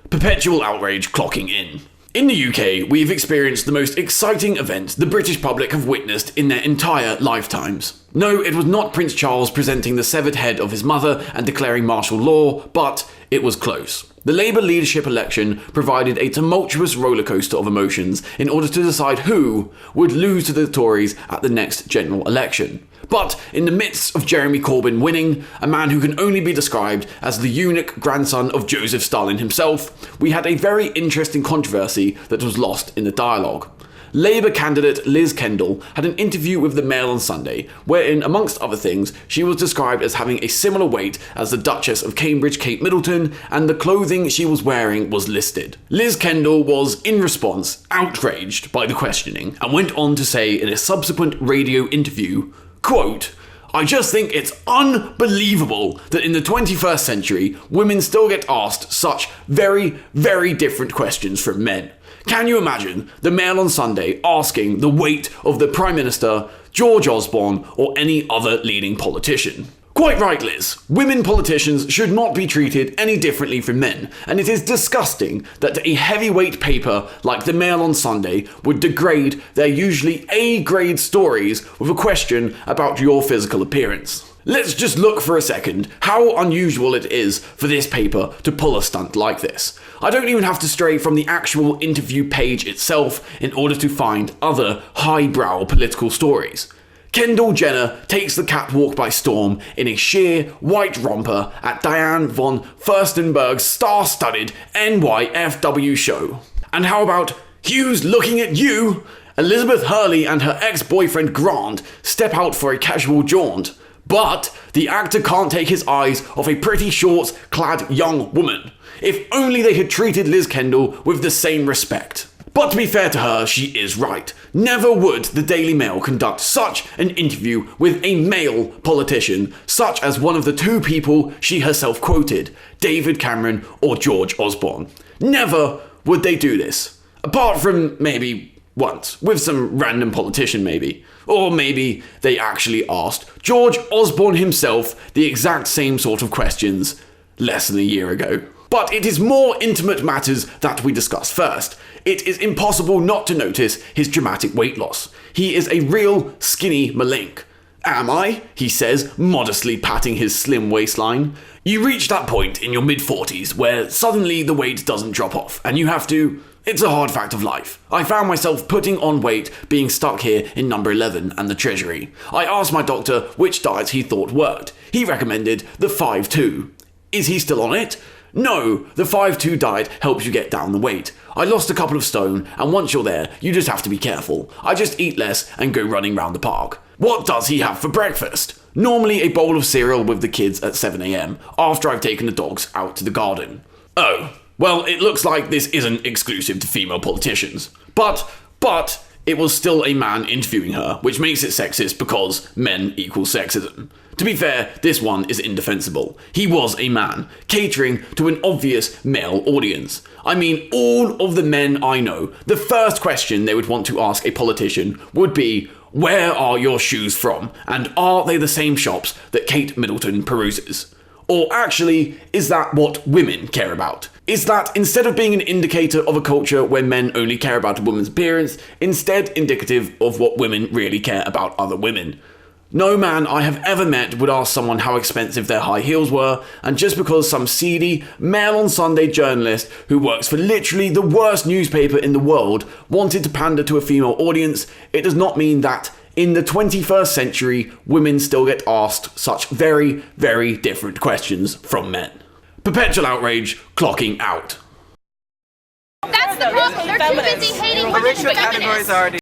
Perpetual outrage clocking in. In the UK, we've experienced the most exciting event the British public have witnessed in their entire lifetimes. No, it was not Prince Charles presenting the severed head of his mother and declaring martial law, but it was close. The Labour leadership election provided a tumultuous rollercoaster of emotions in order to decide who would lose to the Tories at the next general election. But in the midst of Jeremy Corbyn winning, a man who can only be described as the eunuch grandson of Joseph Stalin himself, we had a very interesting controversy that was lost in the dialogue. Labour candidate Liz Kendall had an interview with the Mail on Sunday, wherein, amongst other things, she was described as having a similar weight as the Duchess of Cambridge Kate Middleton, and the clothing she was wearing was listed. Liz Kendall was, in response, outraged by the questioning, and went on to say in a subsequent radio interview, quote, "I just think it's unbelievable that in the 21st century, women still get asked such very, very different questions from men. Can you imagine the Mail on Sunday asking the weight of the Prime Minister, George Osborne, or any other leading politician?" Quite right, Liz. Women politicians should not be treated any differently from men, and it is disgusting that a heavyweight paper like the Mail on Sunday would degrade their usually A-grade stories with a question about your physical appearance. Let's just look for a second how unusual it is for this paper to pull a stunt like this. I don't even have to stray from the actual interview page itself in order to find other highbrow political stories. Kendall Jenner takes the catwalk by storm in a sheer white romper at Diane von Furstenberg's star-studded NYFW show. And how about "Hugh's looking at you"? Elizabeth Hurley and her ex-boyfriend Grant step out for a casual jaunt. But the actor can't take his eyes off a pretty shorts-clad young woman. If only they had treated Liz Kendall with the same respect. But to be fair to her, she is right. Never would the Daily Mail conduct such an interview with a male politician, such as one of the two people she herself quoted, David Cameron or George Osborne. Never would they do this. Apart from maybe once, with some random politician maybe. Or maybe they actually asked George Osborne himself the exact same sort of questions less than a year ago. But it is more intimate matters that we discuss first. It is impossible not to notice his dramatic weight loss. He is a real skinny malink. "Am I?" he says, modestly patting his slim waistline. You reach that point in your mid-40s where suddenly the weight doesn't drop off, and you have to. It's a hard fact of life. I found myself putting on weight being stuck here in number 11 and the Treasury. I asked my doctor which diet he thought worked. He recommended the 5-2. Is he still on it? No, the 5-2 diet helps you get down the weight. I lost a couple of stone, and once you're there, you just have to be careful. I just eat less and go running round the park. What does he have for breakfast? Normally a bowl of cereal with the kids at 7 a.m, after I've taken the dogs out to the garden. Oh, well, it looks like this isn't exclusive to female politicians. But it was still a man interviewing her, which makes it sexist because men equal sexism. To be fair, this one is indefensible. He was a man, catering to an obvious male audience. I mean, all of the men I know, the first question they would want to ask a politician would be, "Where are your shoes from? And are they the same shops that Kate Middleton peruses?" Or actually, is that what women care about? Is that, instead of being an indicator of a culture where men only care about a woman's appearance, instead indicative of what women really care about other women? No man I have ever met would ask someone how expensive their high heels were, and just because some seedy, Mail on Sunday journalist who works for literally the worst newspaper in the world wanted to pander to a female audience, it does not mean that in the 21st century, women still get asked such very, very different questions from men. Perpetual outrage clocking out. That's the problem. They're too busy hating women. Racial categories are already